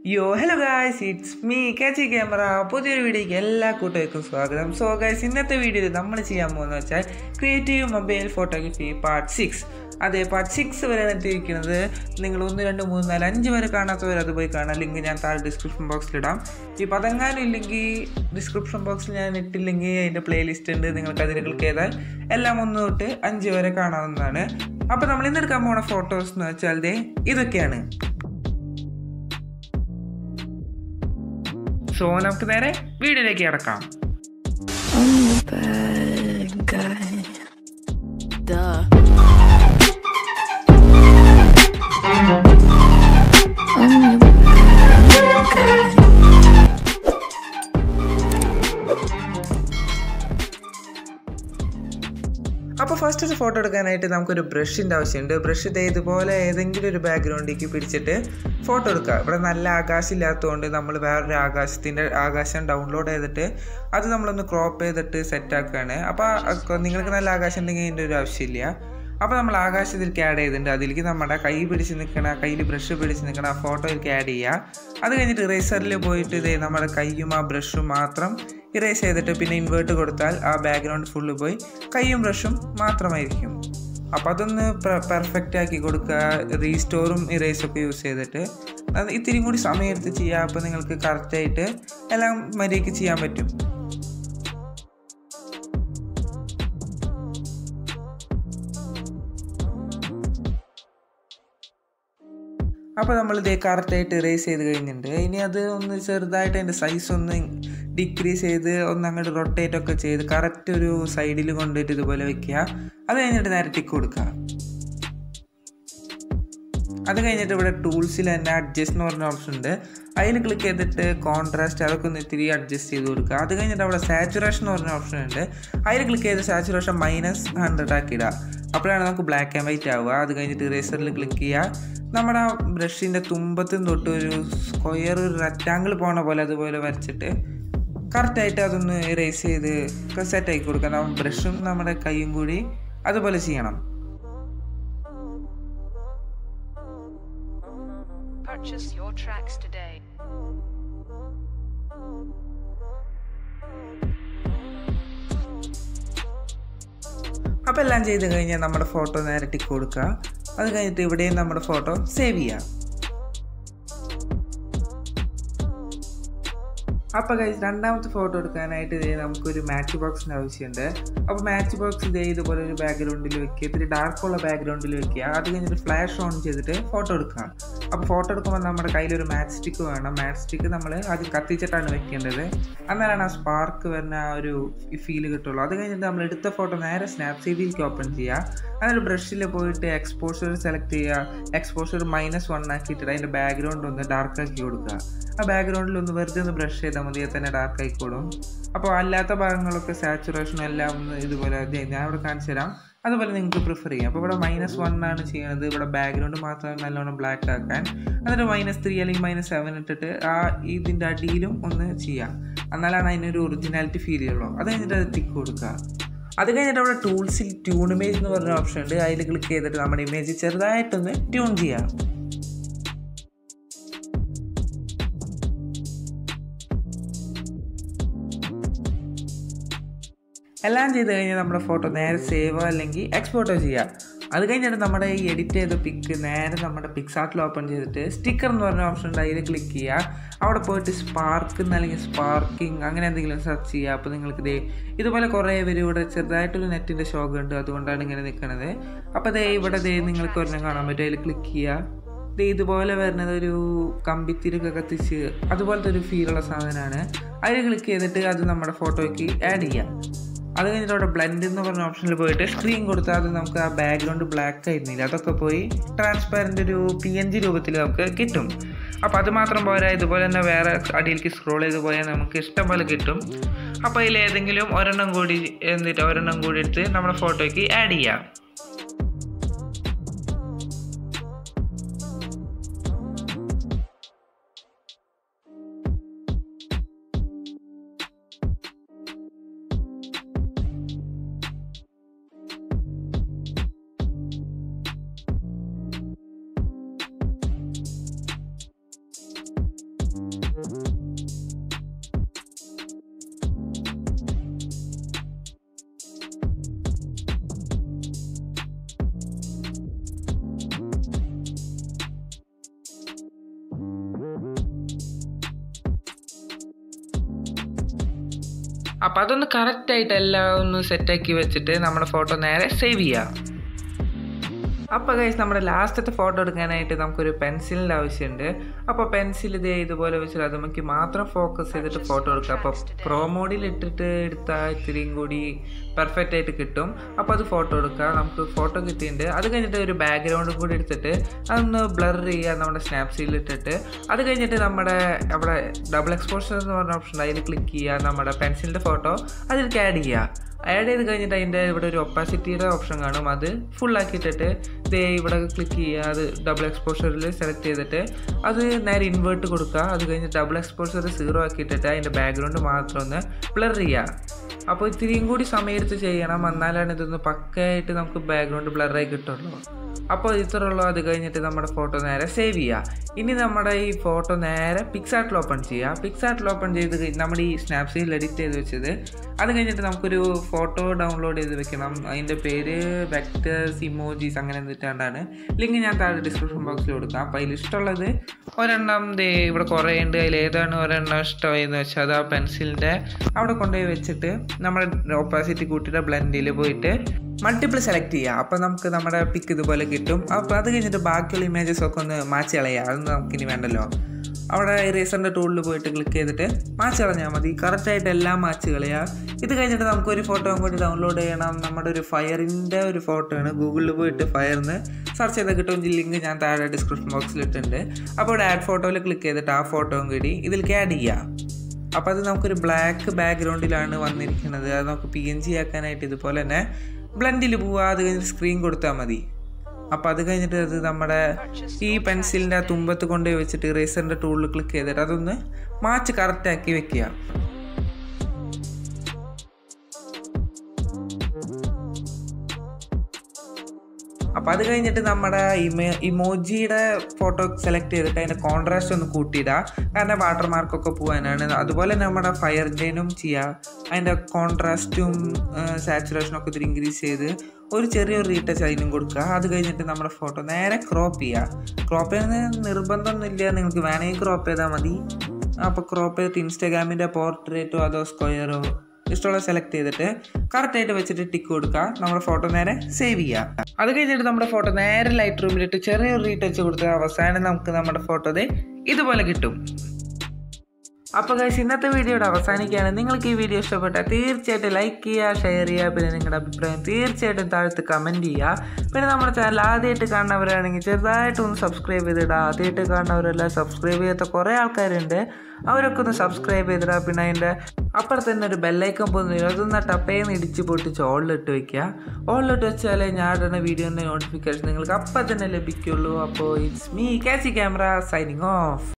Yo, hello guys, it's me, Catchy camera. പുതിയൊരു വീഡിയോയ്ക്ക് എല്ലാ കൂട്ടുകാർക്കും സ്വാഗതം. സോ ഗൈസ്, ഇന്നത്തെ വീഡിയോയിൽ നമ്മൾ ചെയ്യാൻ പോകുന്നത് വെച്ചാൽ ക്രിയേറ്റീവ് മൊബൈൽ ഫോട്ടോഗ്രാഫി പാർട്ട് 6. അതെ, പാർട്ട് 6 വരെയാണ് എത്തിയിരിക്കുന്നത്. നിങ്ങൾ 1, 2, 3, 4, 5 വരെ കാണാത്തവർ അത് പോയി കാണാം. ലിങ്ക് ഞാൻ താഴെ ഡിസ്ക്രിപ്ഷൻ ബോക്സിലിടാം. ഇപ്പോൾ അതെങ്ങാനും ഇല്ലെങ്കിൽ ഡിസ്ക്രിപ്ഷൻ ബോക്സിൽ ഞാൻ ഇട്ടില്ലെങ്കിൽ അതിൻ്റെ പ്ലേലിസ്റ്റ് ഉണ്ട്. നിങ്ങൾക്ക് അതിൽ ക്ലിക്ക് ചെയ്താൽ എല്ലാം 1 തൊട്ട് 5 വരെ കാണാവുന്നതാണ്. അപ്പോൾ നമ്മൾ ഇന്നെടുക്കാൻ പോകുന്ന ഫോട്ടോസ് എന്ന് വെച്ചാൽ ഇതൊക്കെയാണ്. സോ നമുക്ക് നേരെ വീഡിയോയിലേക്ക് കിടക്കാം. അപ്പോൾ ഫസ്റ്റ് ഒരു ഫോട്ടോ എടുക്കാനായിട്ട് നമുക്കൊരു ബ്രഷിൻ്റെ ആവശ്യമുണ്ട്. ബ്രഷ് ഇതുപോലെ ഏതെങ്കിലും ഒരു ബാക്ക്ഗ്രൗണ്ടിലേക്ക് പിടിച്ചിട്ട് ഫോട്ടോ എടുക്കുക. ഇവിടെ നല്ല ആകാശം ഇല്ലാത്തതുകൊണ്ട് നമ്മൾ വേറൊരു ആകാശം ഡൗൺലോഡ് ചെയ്തിട്ട് അത് നമ്മളൊന്ന് ക്രോപ്പ് ചെയ്തിട്ട് സെറ്റാക്കുകയാണ്. അപ്പോൾ നിങ്ങൾക്ക് നല്ല ആകാശം ഉണ്ടെങ്കിൽ അതിൻ്റെ ഒരു ആവശ്യമില്ല. അപ്പോൾ നമ്മൾ ആകാശത്തിലേക്ക് ആഡ് ചെയ്തിട്ടുണ്ട്. അതിലേക്ക് നമ്മുടെ കയ്യിൽ ബ്രഷ് പിടിച്ച് നിൽക്കണ ആ ഫോട്ടോയിലേക്ക് ആഡ് ചെയ്യുക. അത് കഴിഞ്ഞിട്ട് ഇറേസറിൽ പോയിട്ട് നമ്മുടെ കൈയും ആ ബ്രഷും മാത്രം ഇറേസ് ചെയ്തിട്ട് പിന്നെ ഇൻവേർട്ട് കൊടുത്താൽ ആ ബാക്ക്ഗ്രൗണ്ട് ഫുള്ള് പോയി കൈയും ബ്രഷും മാത്രമായിരിക്കും. അപ്പോൾ അതൊന്ന് പെർഫെക്റ്റ് ആക്കി കൊടുക്കുക. റീസ്റ്റോറും ഇറേസൊക്കെ യൂസ് ചെയ്തിട്ട് അത് ഇത്തിരി കൂടി സമയമെടുത്ത് ചെയ്യുക. അപ്പോൾ നിങ്ങൾക്ക് കറക്റ്റായിട്ട് എല്ലാം മര്യാദയ്ക്ക് ചെയ്യാൻ പറ്റും. അപ്പോൾ നമ്മളിത് കറക്റ്റായിട്ട് ഇറേസ് ചെയ്ത് കഴിഞ്ഞിട്ടുണ്ട്. ഇനി അത് ഒന്ന് ചെറുതായിട്ട് അതിൻ്റെ സൈസ് ഒന്ന് ഡിക്രീസ് ചെയ്ത് ഒന്ന് അങ്ങോട്ട് റൊട്ടേറ്റ് ഒക്കെ ചെയ്ത് കറക്റ്റ് ഒരു സൈഡിൽ കൊണ്ടുപോയിട്ട് ഇതുപോലെ വെക്കുക. അത് കഴിഞ്ഞിട്ട് നേരെ ടിക്ക് കൊടുക്കുക. അത് കഴിഞ്ഞിട്ട് ഇവിടെ ടൂൾസിൽ തന്നെ അഡ്ജസ്റ്റ് എന്ന് പറഞ്ഞ ഓപ്ഷൻ ഉണ്ട്. അതിൽ ക്ലിക്ക് ചെയ്തിട്ട് കോൺട്രാസ്റ്റ് അതൊക്കെ ഒന്ന് ഇത്തിരി അഡ്ജസ്റ്റ് ചെയ്ത് കൊടുക്കുക. അത് കഴിഞ്ഞിട്ട് അവിടെ സാച്ചുറേഷൻ എന്ന് പറഞ്ഞ ഓപ്ഷൻ ഉണ്ട്. അതിൽ ക്ലിക്ക് ചെയ്ത് സാച്ചുറേഷൻ -100 ആക്കി ഇടുക. അപ്പോഴാണ് നമുക്ക് ബ്ലാക്ക് ആൻഡ് വൈറ്റ് ആവുക. അത് കഴിഞ്ഞിട്ട് ഇറേസറിൽ ക്ലിക്ക് ചെയ്യുക. നമ്മുടെ ബ്രഷിൻ്റെ തുമ്പത്തും തൊട്ട് ഒരു സ്ക്വയർ ഒരു റെക്റ്റാങ്കിൾ പോണ പോലെ അതുപോലെ വരച്ചിട്ട് കറക്റ്റായിട്ട് അതൊന്ന് ഇറേസ് ചെയ്ത് സെറ്റാക്കി കൊടുക്കുക. ബ്രഷും നമ്മുടെ കൈയും കൂടി അതുപോലെ ചെയ്യണം. Purchase your tracks today. അപ്പോൾ എല്ലാം ചെയ്ത് കഴിഞ്ഞാൽ നമ്മുടെ ഫോട്ടോ നേരെ ടിക്ക് കൊടുക്കുക. അത് കഴിഞ്ഞിട്ട് ഇവിടെയും നമ്മുടെ ഫോട്ടോ സേവ് ചെയ്യുക. അപ്പോൾ രണ്ടാമത്തെ ഫോട്ടോ എടുക്കാനായിട്ട് നമുക്കൊരു മാച്ച് ബോക്സിൻ്റെ ആവശ്യമുണ്ട്. അപ്പോൾ മാച്ച് ബോക്സ് ഇതുപോലെ ഒരു ബാക്ക്ഗ്രൗണ്ടിൽ വെക്കുക. ഇത്തിരി ഡാർക്കുള്ള ബാക്ക്ഗ്രൗണ്ടിൽ വെക്കുക. അത് കഴിഞ്ഞിട്ട് ഫ്ലാഷ് ഓൺ ചെയ്തിട്ട് ഫോട്ടോ എടുക്കുക. അപ്പോൾ ഫോട്ടോ എടുക്കുമ്പോൾ നമ്മുടെ കയ്യിലൊരു മാച്ച് സ്റ്റിക്ക് വേണം. മാച്ച് സ്റ്റിക്ക് നമ്മൾ അത് കത്തിച്ചിട്ടാണ് വെക്കേണ്ടത്. എന്നാലാണ് ആ സ്പാർക്ക് വരുന്ന ആ ഒരു ഫീൽ കിട്ടുള്ളൂ. അത് കഴിഞ്ഞിട്ട് നമ്മൾ എടുത്ത ഫോട്ടോ നേരെ സ്നാപ്സീഡിലേക്ക് ഓപ്പൺ ചെയ്യുക. അതിൽ ബ്രഷിൽ പോയിട്ട് എക്സ്പോഷർ സെലക്ട് ചെയ്യുക. എക്സ്പോഷർ -1 ആക്കിയിട്ട് അതിൻ്റെ ബാക്ക്ഗ്രൗണ്ട് ഒന്ന് ഡാർക്കാക്കി കൊടുക്കുക. ആ ബാക്ക്ഗ്രൗണ്ടിൽ ഒന്ന് വെറുതെ ഒന്ന് ബ്രഷ് ചെയ്താൽ മതി, തന്നെ ഡാർക്ക് ആയിക്കോളും. അപ്പോൾ അല്ലാത്ത ഭാഗങ്ങളൊക്കെ സാച്ചുറേഷനും എല്ലാം ഒന്ന് ഇതുപോലെ ഞാൻ ഇവിടെ കാണിച്ചു തരാം. അതുപോലെ നിങ്ങൾക്ക് പ്രിഫർ ചെയ്യാം. അപ്പോൾ ഇവിടെ -1 ആണ് ചെയ്യുന്നത്. ഇവിടെ ബാക്ക്ഗ്രൗണ്ട് മാത്രം നല്ലോണം ബ്ലാക്ക് ആക്കാൻ. എന്നിട്ട് -3 അല്ലെങ്കിൽ -7 ഇട്ടിട്ട് ആ ഇതിൻ്റെ അടിയിലും ഒന്ന് ചെയ്യാം. എന്നാലാണ് അതിനൊരു ഒറിജിനാലിറ്റി ഫീൽ ചെയ്യുള്ളൂ. അത് കഴിഞ്ഞിട്ട് അത് ടിക്ക് കൊടുക്കുക. അത് കഴിഞ്ഞിട്ട് അവിടെ ടൂൾസിൽ ട്യൂൺ ഇമേജ് എന്ന് പറഞ്ഞ ഓപ്ഷൻ ഉണ്ട്. അതിൽ ക്ലിക്ക് ചെയ്തിട്ട് നമ്മുടെ ഇമേജ് ചെറുതായിട്ടൊന്ന് ട്യൂൺ ചെയ്യാം. എല്ലാം ചെയ്ത് കഴിഞ്ഞാൽ നമ്മുടെ ഫോട്ടോ നേരെ സേവ് അല്ലെങ്കിൽ എക്സ്പോർട്ടോ ചെയ്യുക. അത് കഴിഞ്ഞിട്ട് നമ്മുടെ ഈ എഡിറ്റ് ചെയ്ത പിക്ക് നേരെ നമ്മുടെ പിക്സാർട്ടിൽ ഓപ്പൺ ചെയ്തിട്ട് സ്റ്റിക്കർ എന്ന് പറഞ്ഞ ഓപ്ഷൻ ഉണ്ട്. അതിൽ ക്ലിക്ക് ചെയ്യുക. അവിടെ പോയിട്ട് സ്പാർക്ക് അല്ലെങ്കിൽ സ്പാർക്കിങ് അങ്ങനെ എന്തെങ്കിലും സെർച്ച് ചെയ്യുക. അപ്പോൾ നിങ്ങൾക്ക് ഇതുപോലെ കുറേ പേര് ഇവിടെ ചെറുതായിട്ടൊരു നെറ്റിൻ്റെ ഷോക്ക് ഉണ്ട്. അതുകൊണ്ടാണ് ഇങ്ങനെ നിൽക്കുന്നത്. അപ്പോൾ ഇവിടെ നിങ്ങൾക്ക് ഒരെണ്ണം കാണാൻ പറ്റും. അതിൽ ക്ലിക്ക് ചെയ്യുക. ഇതുപോലെ വരുന്നത് ഒരു കമ്പിത്തിരിയൊക്കെ കത്തിച്ച് അതുപോലത്തെ ഒരു ഫീലുള്ള സാധനമാണ്. അതിൽ ക്ലിക്ക് ചെയ്തിട്ട് അത് നമ്മുടെ ഫോട്ടോയ്ക്ക് ആഡ് ചെയ്യാം. അത് കഴിഞ്ഞിട്ട് അവിടെ ബ്ലെൻഡ് എന്ന് പറഞ്ഞ ഓപ്ഷനിൽ പോയിട്ട് സ്ക്രീൻ കൊടുത്താൽ അത് നമുക്ക് ആ ബാക്ക്ഗ്രൗണ്ട് ബ്ലാക്ക് ആയിരുന്നില്ല, അതൊക്കെ പോയി ട്രാൻസ്പാരൻ്റ് ഒരു PNG രൂപത്തിൽ നമുക്ക് കിട്ടും. അപ്പോൾ അത് മാത്രം പോരാ, ഇതുപോലെ തന്നെ വേറെ അടിയിലേക്ക് സ്ക്രോൾ ചെയ്ത് പോയാൽ നമുക്ക് ഇഷ്ടം പോലെ കിട്ടും. അപ്പോൾ അതിൽ ഏതെങ്കിലും ഒരെണ്ണം കൂടി എടുത്ത് നമ്മുടെ ഫോട്ടോയ്ക്ക് ആഡ് ചെയ്യാം. അപ്പോൾ അതൊന്ന് കറക്റ്റായിട്ട് എല്ലാം ഒന്ന് സെറ്റാക്കി വെച്ചിട്ട് നമ്മുടെ ഫോട്ടോ നേരെ സേവ് ചെയ്യുക. അപ്പോൾ ഗൈസ് നമ്മുടെ ലാസ്റ്റത്തെ ഫോട്ടോ എടുക്കാനായിട്ട് നമുക്കൊരു പെൻസിലിൻ്റെ ആവശ്യമുണ്ട്. അപ്പോൾ പെൻസിൽ ഇതുപോലെ വെച്ചിട്ട് അത് നമുക്ക് മാത്രം ഫോക്കസ് ചെയ്തിട്ട് ഫോട്ടോ എടുക്കുക. അപ്പോൾ പ്രോ മോഡിൽ ഇട്ടിട്ട് എടുത്താൽ ഇത്തിരിയും കൂടി പെർഫെക്റ്റ് ആയിട്ട് കിട്ടും. അപ്പോൾ അത് ഫോട്ടോ എടുക്കുക. നമുക്ക് ഫോട്ടോ കിട്ടിയിട്ടുണ്ട്. അത് കഴിഞ്ഞിട്ട് ഒരു ബാക്ക്ഗ്രൗണ്ടും കൂടി എടുത്തിട്ട് അതൊന്ന് ബ്ലർ ചെയ്യുക നമ്മുടെ സ്നാപ്സീഡിൽ ഇട്ടിട്ട്. അത് കഴിഞ്ഞിട്ട് നമ്മുടെ അവിടെ ഡബിൾ എക്സ്പോഷർ എന്ന് പറഞ്ഞ ഓപ്ഷൻ ഉണ്ട്, അതിൽ ക്ലിക്ക് ചെയ്യുക. നമ്മുടെ പെൻസിലിൻ്റെ ഫോട്ടോ അതിലേക്ക് ആഡ് ചെയ്യുക. ആഡ് ചെയ്ത് കഴിഞ്ഞിട്ട് അതിൻ്റെ ഇവിടെ ഒരു ഒപ്പാസിറ്റിയുടെ ഓപ്ഷൻ കാണും, അത് ഫുള്ളാക്കിയിട്ടിട്ട് ഇവിടെ ക്ലിക്ക് ചെയ്യുക. അത് ഡബിൾ എക്സ്പോഷറിൽ സെലക്ട് ചെയ്തിട്ട് അത് നേരെ ഇൻവേർട്ട് കൊടുക്കുക. അത് കഴിഞ്ഞ് ഡബിൾ എക്സ്പോഷർ 0 ആക്കിയിട്ടിട്ട് അതിൻ്റെ ബാക്ക്ഗ്രൗണ്ട് മാത്രം ഒന്ന് ബ്ലർ ചെയ്യുക. അപ്പോൾ ഇത്തിരിയും കൂടി സമയമെടുത്ത് ചെയ്യണം, എന്നാലാണ് ഇതൊന്ന് പക്കയായിട്ട് നമുക്ക് ബാക്ക്ഗ്രൗണ്ട് ബ്ലറായി കിട്ടുള്ളൂ. അപ്പോൾ ഇത്രയുള്ളൂ. അത് കഴിഞ്ഞിട്ട് നമ്മുടെ ഫോട്ടോ നേരെ സേവ് ചെയ്യുക. ഇനി നമ്മുടെ ഈ ഫോട്ടോ നേരെ പിക്സാർട്ടിൽ ഓപ്പൺ ചെയ്യുക. പിക്സാർട്ടിൽ ഓപ്പൺ ചെയ്ത് നമ്മുടെ ഈ സ്നാപ്സീഡിൽ എഡിറ്റ് ചെയ്ത് വെച്ചത് അത് കഴിഞ്ഞിട്ട് നമുക്കൊരു ഫോട്ടോ ഡൗൺലോഡ് ചെയ്ത് വെക്കണം. അതിൻ്റെ പേര് വെക്ടേഴ്സ് ഇമോജീസ് അങ്ങനെ എന്നിട്ടാണ്. ലിങ്ക് ഞാൻ താഴെ ഡിസ്ക്രിപ്ഷൻ ബോക്സിൽ കൊടുക്കാം. അപ്പോൾ അതിൽ ഇഷ്ടമുള്ളത് ഒരെണ്ണം ഇവിടെ കുറേ ഉണ്ട്. അതിൽ ഏതാണ് ഒരെണ്ണം ഇഷ്ടമായെന്ന് വെച്ചാൽ അത് ആ പെൻസിലിൻ്റെ അവിടെ കൊണ്ടുപോയി വെച്ചിട്ട് നമ്മുടെ ഓപ്പോസിറ്റ് കൂട്ടിയുടെ ബ്ലെൻഡിൽ പോയിട്ട് മൾട്ടിപ്പിൾ സെലക്ട് ചെയ്യുക. അപ്പോൾ നമുക്ക് നമ്മുടെ പിക്ക് ഇതുപോലെ കിട്ടും. അപ്പോൾ അത് കഴിഞ്ഞിട്ട് ബാക്കിയുള്ള ഇമേജസ് ഒക്കെ ഒന്ന് മാച്ച് കളയുക. അതൊന്നും നമുക്കിനി വേണ്ടല്ലോ. അവിടെ ഇറേസറിൻ്റെ ടൂളിൽ പോയിട്ട് ക്ലിക്ക് ചെയ്തിട്ട് മാച്ച് കളഞ്ഞാൽ മതി. കറക്റ്റായിട്ട് എല്ലാം മാച്ച് കളയുക. ഇത് കഴിഞ്ഞിട്ട് നമുക്കൊരു ഫോട്ടോ കൂടി ഡൗൺലോഡ് ചെയ്യണം. നമ്മുടെ ഒരു ഫയറിൻ്റെ ഒരു ഫോട്ടോ ആണ്. ഗൂഗിളിൽ പോയിട്ട് ഫയറിന് സെർച്ച് ചെയ്താൽ കിട്ടും. ലിങ്ക് ഞാൻ താഴെ ഡിസ്ക്രിപ്ഷൻ ബോക്സിൽ ഇട്ടിട്ടുണ്ട്. അപ്പോൾ ഇവിടെ ആഡ് ഫോട്ടോയിൽ ക്ലിക്ക് ചെയ്തിട്ട് ആ ഫോട്ടോയും കൂടി ഇതിലേക്ക് ആഡ് ചെയ്യുക. അപ്പോൾ അത് നമുക്കൊരു ബ്ലാക്ക് ബാക്ക്ഗ്രൗണ്ടിലാണ് വന്നിരിക്കുന്നത്. അത് നമുക്ക് PNG ആക്കാനായിട്ട് ഇതുപോലെ തന്നെ ബ്ലെൻഡിൽ പോവുക. അത് കഴിഞ്ഞിട്ട് സ്ക്രീൻ കൊടുത്താൽ മതി. അപ്പോൾ അത് കഴിഞ്ഞിട്ട് അത് നമ്മുടെ ഈ പെൻസിലിൻ്റെ തുമ്പത്ത് കൊണ്ടുപോയി വെച്ചിട്ട് ഇറേസറിൻ്റെ ടൂളിൽ ക്ലിക്ക് ചെയ്തിട്ട് അതൊന്ന് മാച്ച് കറക്റ്റാക്കി വെക്കുക. അപ്പോൾ അത് കഴിഞ്ഞിട്ട് നമ്മുടെ ഇമോജിയുടെ ഫോട്ടോ സെലക്ട് ചെയ്തിട്ട് അതിൻ്റെ കോൺട്രാസ്റ്റ് ഒന്ന് കൂട്ടിയിടുക. കാരണം വാട്ടർ മാർക്കൊക്കെ പോകാനാണ്. അതുപോലെ നമ്മുടെ ഫയറിൻ്റെനും ചെയ്യുക. അതിൻ്റെ കോൺട്രാസ്റ്റും സാച്ചുറേഷനും ഒക്കെ ഇത്തിരി ഇൻക്രീസ് ചെയ്ത് ഒരു ചെറിയൊരു റീടച്ച് അതിനും കൊടുക്കുക. അത് കഴിഞ്ഞിട്ട് നമ്മുടെ ഫോട്ടോ നേരെ ക്രോപ്പ് ചെയ്യുക. ക്രോപ്പ് ചെയ്യുന്നത് നിർബന്ധമൊന്നുമില്ല, നിങ്ങൾക്ക് വേണമെങ്കിൽ ക്രോപ്പ് ചെയ്താൽ മതി. അപ്പോൾ ക്രോപ്പ് ചെയ്തിട്ട് ഇൻസ്റ്റാഗ്രാമിൻ്റെ പോർട്രേറ്റോ അതോ സ്ക്വയറോ ഇഷ്ടമുള്ള സെലക്ട് ചെയ്തിട്ട് കറക്റ്റായിട്ട് വെച്ചിട്ട് ടിക്ക് കൊടുക്കുക. നമ്മുടെ ഫോട്ടോ നേരെ സേവ് ചെയ്യുക. അത് കഴിഞ്ഞിട്ട് നമ്മുടെ ഫോട്ടോ നേരെ ലൈറ്റ് റൂമിലിട്ട് ചെറിയൊരു റീടച്ച് കൊടുത്ത് അവസാനം നമുക്ക് നമ്മുടെ ഫോട്ടോ ഇതുപോലെ കിട്ടും. അപ്പോൾ ഗൈസ് ഇന്നത്തെ വീഡിയോയുടെ അവസാനിക്കുകയാണ്. നിങ്ങൾക്ക് ഈ വീഡിയോ ഇഷ്ടപ്പെട്ടാൽ തീർച്ചയായിട്ടും ലൈക്ക് ചെയ്യുക, ഷെയർ ചെയ്യുക. പിന്നെ നിങ്ങളുടെ അഭിപ്രായം തീർച്ചയായിട്ടും താഴത്ത് കമൻറ്റ് ചെയ്യുക. പിന്നെ നമ്മുടെ ചാനൽ ആദ്യമായിട്ട് കാണുന്നവരാണെങ്കിൽ ചെറുതായിട്ടൊന്ന് സബ്സ്ക്രൈബ് ചെയ്തിടുക. ആദ്യമായിട്ട് കാണുന്നവരെല്ലാം സബ്സ്ക്രൈബ് ചെയ്യാത്ത കുറേ ആൾക്കാരുണ്ട്, അവരൊക്കെ ഒന്ന് സബ്സ്ക്രൈബ് ചെയ്തിടുക. പിന്നെ അതിൻ്റെ അപ്പുറത്ത് തന്നെ ഒരു ബെല്ലൈക്കൺ പോകുന്നില്ല, അതൊന്ന് ടപ്പേന്ന് ഇടിച്ച് പൊട്ടിച്ച് ഓളിലിട്ട് വയ്ക്കുക. ഓളിലിട്ട് വെച്ചാലേ ഞാൻ ഇടുന്ന വീഡിയോൻ്റെ നോട്ടിഫിക്കേഷൻ നിങ്ങൾക്ക് അപ്പം തന്നെ ലഭിക്കുള്ളൂ. അപ്പോൾ ഇറ്റ്സ് മീ കാച്ചി ക്യാമറ സൈനിങ് ഓഫ്.